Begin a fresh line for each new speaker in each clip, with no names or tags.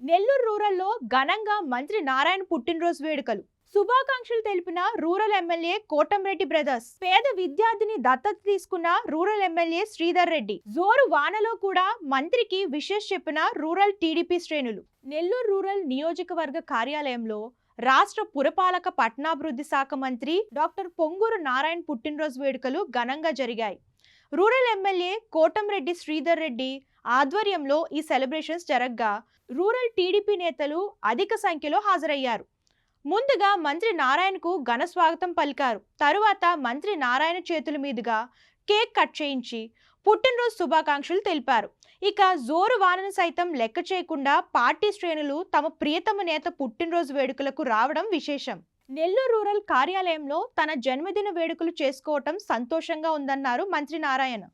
నెల్లూరు రూరల్లో ఘనంగా మంత్రి నారాయణ పుట్టినరోజు వేడుకలు. శుభాకాంక్షలు తెలిపిన రూరల్ ఎమ్మెల్యే కోటంరెడ్డి బ్రదర్స్. పేద విద్యార్థిని దత్తత తీసుకున్న రూరల్ ఎమ్మెల్యే శ్రీధర్ రెడ్డి. జోరు వానలో కూడా మంత్రికి విషెస్ చెప్పిన రూరల్ టీడీపీ శ్రేణులు. నెల్లూరు రూరల్ నియోజకవర్గ కార్యాలయంలో రాష్ట్ర పురపాలక పట్టణాభివృద్ధి శాఖ మంత్రి డాక్టర్ పొంగూరు నారాయణ పుట్టినరోజు వేడుకలు ఘనంగా జరిగాయి. రూరల్ ఎమ్మెల్యే కోటంరెడ్డి శ్రీధర్ రెడ్డి ఆధ్వర్యంలో ఈ సెలబ్రేషన్స్ జరగగా రూరల్ టీడీపీ నేతలు అధిక సంఖ్యలో హాజరయ్యారు. ముందుగా మంత్రి నారాయణకు ఘన స్వాగతం పలికారు. తరువాత మంత్రి నారాయణ చేతుల మీదుగా కేక్ కట్ చేయించి పుట్టినరోజు శుభాకాంక్షలు తెలిపారు. ఇక జోరు వానను సైతం లెక్క చేయకుండా పార్టీ శ్రేణులు తమ ప్రియతమ నేత పుట్టినరోజు వేడుకలకు రావడం విశేషం. నెల్లూరు రూరల్ కార్యాలయంలో తన జన్మదిన వేడుకలు చేసుకోవటం సంతోషంగా ఉందన్నారు మంత్రి నారాయణ.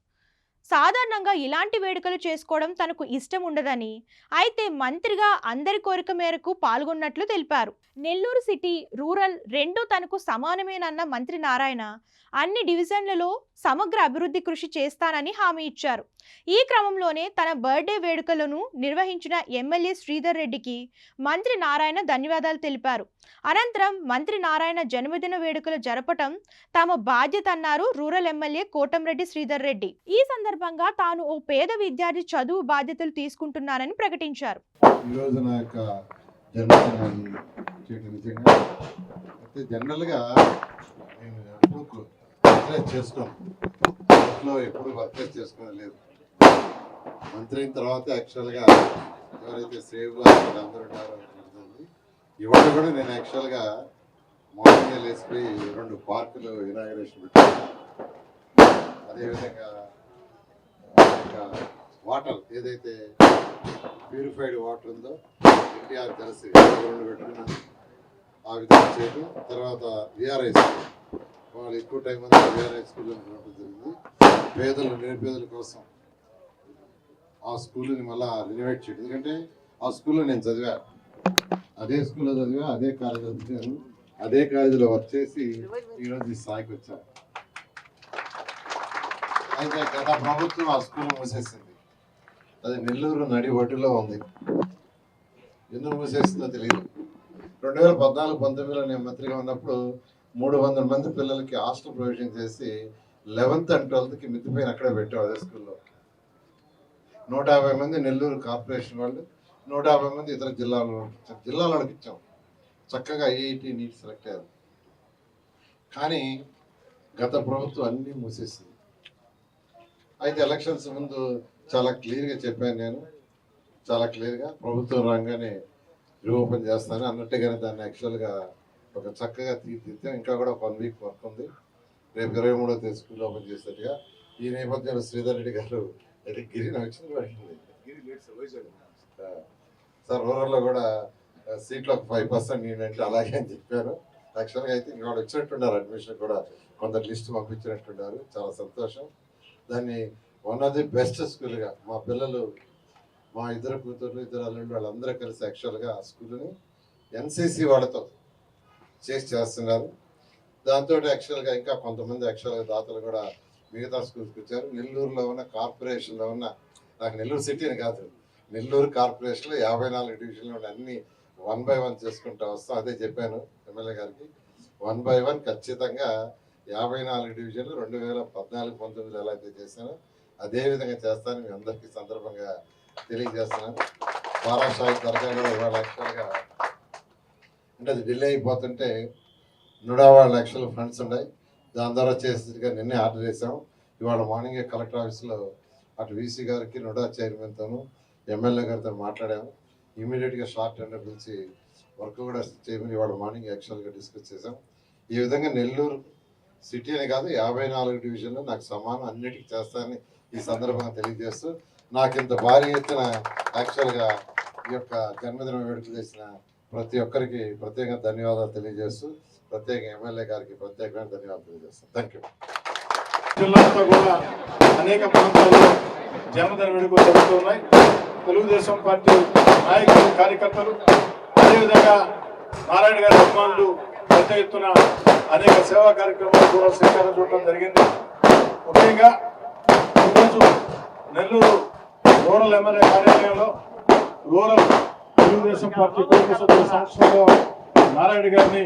సాధారణంగా ఇలాంటి వేడుకలు చేసుకోవడం తనకు ఇష్టం ఉండదని, అయితే మంత్రిగా అందరి కోరిక మేరకు పాల్గొన్నట్లు తెలిపారు. నెల్లూరు సిటీ, రూరల్ రెండూ తనకు సమానమేనన్న మంత్రి నారాయణ అన్ని డివిజన్లలో సమగ్ర అభివృద్ధి కృషి చేస్తానని హామీ ఇచ్చారు. ఈ క్రమంలోనే తన బర్త్డే వేడుకలను నిర్వహించిన ఎమ్మెల్యే శ్రీధర్ రెడ్డికి మంత్రి నారాయణ ధన్యవాదాలు తెలిపారు. అనంతరం మంత్రి నారాయణ జన్మదిన వేడుకలు జరపటం తమ బాధ్యత అన్నారు రూరల్ ఎమ్మెల్యే కోటంరెడ్డి శ్రీధర్ రెడ్డి. ఈ సందర్భంగా తాను ఓ పేద విద్యార్థి చదువు బాధ్యతలు తీసుకుంటున్నానని ప్రకటించారు.
ఎప్పుడు వర్క్ చేసుకోలేదు. మంత్రి అయిన తర్వాత యాక్చువల్గా ఎవరైతే సేవ్ అందరూ ఉన్నారో ఇవాళ కూడా నేను యాక్చువల్గా మార్నింగ్ లేసిపోయి 2 పార్కులు ఇనాగరేషన్ పెట్టాను. అదేవిధంగా వాటర్ ఏదైతే ప్యూరిఫైడ్ వాటర్ ఉందో ఎన్టీఆర్ తెలిసి 2 పెట్టుకున్నాను. ఆ విధంగా చేయడం. తర్వాత విఆర్ఐ స్కూల్ వాళ్ళు ఎక్కువ టైం అంతా విఆర్ఐ స్కూల్లో జరిగింది. నిరుపేదల కోసం ఆ స్కూల్ని మళ్ళీ రినోవేట్ చేయడం. ఎందుకంటే ఆ స్కూల్లో నేను చదివా, అదే స్కూల్లో చదివా, అదే కాలేజీలో చదివాను, అదే కాలేజీలో వర్క్ చేసి ఈరోజు ఈ స్థాయికి వచ్చాను. అయితే గత ప్రభుత్వం ఆ స్కూల్ మూసేసింది. అది నెల్లూరు నడి ఒడ్డులో ఉంది. ఎందుకు మూసేసిందో తెలియదు. 2014-19లో నేను మంత్రిగా ఉన్నప్పుడు 300 మంది పిల్లలకి హాస్టల్ ప్రొవిజన్ చేసి 11th and 12th మిద్దిపైన అక్కడే పెట్టాం. అదే స్కూల్లో 150 మంది నెల్లూరు కార్పొరేషన్ వాళ్ళు, 150 మంది ఇతర జిల్లాలకు ఇచ్చాం. చక్కగా ఐఐటి నీట్ సెలెక్ట్ అయ్యారు. కానీ గత ప్రభుత్వం అన్నీ మూసేసింది. అయితే ఎలక్షన్స్ ముందు చాలా క్లియర్గా చెప్పాను నేను, చాలా క్లియర్గా ప్రభుత్వం రాగానే రీఓపెన్ చేస్తాను అన్నట్టుగానే దాన్ని యాక్చువల్గా ఒక చక్కగా తీర్చిదిద్దాం. ఇంకా కూడా 1 week వర్క్ ఉంది. రేపు 23వ తేదీ స్కూల్ ఓపెన్ చేసేట్టుగా. ఈ నేపథ్యంలో శ్రీధర్ రెడ్డి గారు అయితే గిరిని వచ్చింది అడిగింది సార్ రూరల్లో కూడా సీట్లో ఒక 5% నేనంటే అలాగే అని చెప్పాను. యాక్చువల్గా అయితే ఇంకా వచ్చినట్టున్నారు, అడ్మిషన్ కూడా కొంత లిస్ట్ పంపించినట్టున్నారు. చాలా సంతోషం. దాన్ని వన్ ఆఫ్ ది బెస్ట్ స్కూల్గా మా పిల్లలు, మా 2 కూతుర్లు 2 అల్లుళ్ళు వాళ్ళందరూ కలిసి యాక్చువల్గా ఆ స్కూల్ని ఎన్సీసీ వాళ్ళతో చేస్తున్నారు. దాంతో యాక్చువల్గా ఇంకా కొంతమంది యాక్చువల్గా దాతలు కూడా మిగతా స్కూల్స్కి వచ్చారు. నెల్లూరులో ఉన్న కార్పొరేషన్లో ఉన్న, నాకు నెల్లూరు సిటీని కాదు, నెల్లూరు కార్పొరేషన్లో 54 డివిజన్లు ఉన్న అన్ని 1 by 1 చేసుకుంటూ వస్తాం. అదే చెప్పాను ఎమ్మెల్యే గారికి, 1 by 1 ఖచ్చితంగా 54 డివిజన్లు 2014-19లో ఎలా అయితే చేశానో అదేవిధంగా చేస్తానని మీ అందరికీ సందర్భంగా తెలియజేస్తున్నాను. బారాషాహి దర్గా కూడా ఇవాళ యాక్చువల్గా అంటే అది డిలే అయిపోతుంటే 150 లక్షల ఫండ్స్ ఉన్నాయి. దాని ద్వారా చేసేట్టుగా నిన్నే ఆర్డర్ చేసాం. ఇవాళ మార్నింగే కలెక్టర్ ఆఫీస్లో అటు వీసీ గారికి, నుడా చైర్మన్తోనూ, ఎమ్మెల్యే గారితో మాట్లాడాము. ఇమీడియట్గా షార్ట్ టెండర్ పిలిచి వర్క్ కూడా చేయమని ఇవాళ మార్నింగ్ యాక్చువల్గా డిస్కస్ చేసాం. ఈ విధంగా నెల్లూరు సిటీ అనే కాదు 54 డివిజన్లు నాకు సమానం అన్నిటికీ చేస్తానని ఈ సందర్భంగా తెలియజేస్తూ, నాకు ఇంత భారీ ఎత్తున యాక్చువల్గా ఈ యొక్క జన్మదిన వేడుకలు చేసిన ప్రతి ఒక్కరికి ప్రత్యేకంగా ధన్యవాదాలు తెలియజేస్తూ, ప్రత్యేక ఎమ్మెల్యే గారికి ప్రత్యేకమైన ధన్యవాదాలు తెలియజేస్తాను. Thank you.
జిల్లాతో కూడా అనేక ప్రాంతాల్లో జన్మదిన వేడుకలు జరుగుతున్నాయి. తెలుగుదేశం పార్టీ నాయకులు, కార్యకర్తలు, అదేవిధంగా నారాయణ గారి అభిమానులు పెద్ద ఎత్తున అనేక సేవా కార్యక్రమాలు కూడా శ్రీకారం చుట్టడం జరిగింది. ముఖ్యంగా ఈరోజు నెల్లూరు రూరల్ ఎమ్మెల్యే కార్యాలయంలో రూరల్ తెలుగుదేశం పార్టీ కుటుంబ సభ్యుల సంస్థలో నారాయణ గారిని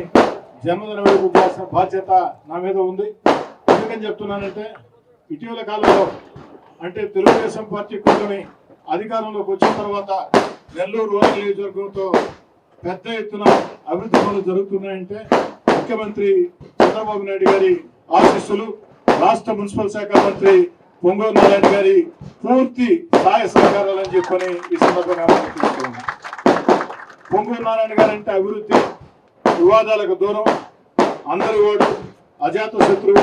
జన్మదిన వేడుక చేసిన బాధ్యత నా మీద ఉంది. ఎందుకని చెప్తున్నానంటే ఇటీవల కాలంలో అంటే తెలుగుదేశం పార్టీ కూటమి అధికారంలోకి వచ్చిన తర్వాత నెల్లూరు రూరల్ నియోజకవర్గంతో పెద్ద ఎత్తున అభివృద్ధి పనులు జరుగుతున్నాయంటే ముఖ్యమంత్రి చంద్రబాబు నాయుడు గారి ఆశీస్సులు, రాష్ట్ర మున్సిపల్ శాఖ మంత్రి పొంగూరు నారాయణ గారి పూర్తి సహాయ సహకారాలని చెప్పని ఈ సందర్భంగా మనం తెలుసుకున్నాం. పొంగూరు నారాయణ గారు అంటే అభివృద్ధి, వివాదాలకు దూరం, అందరి ఓడు, అజాత శత్రువు,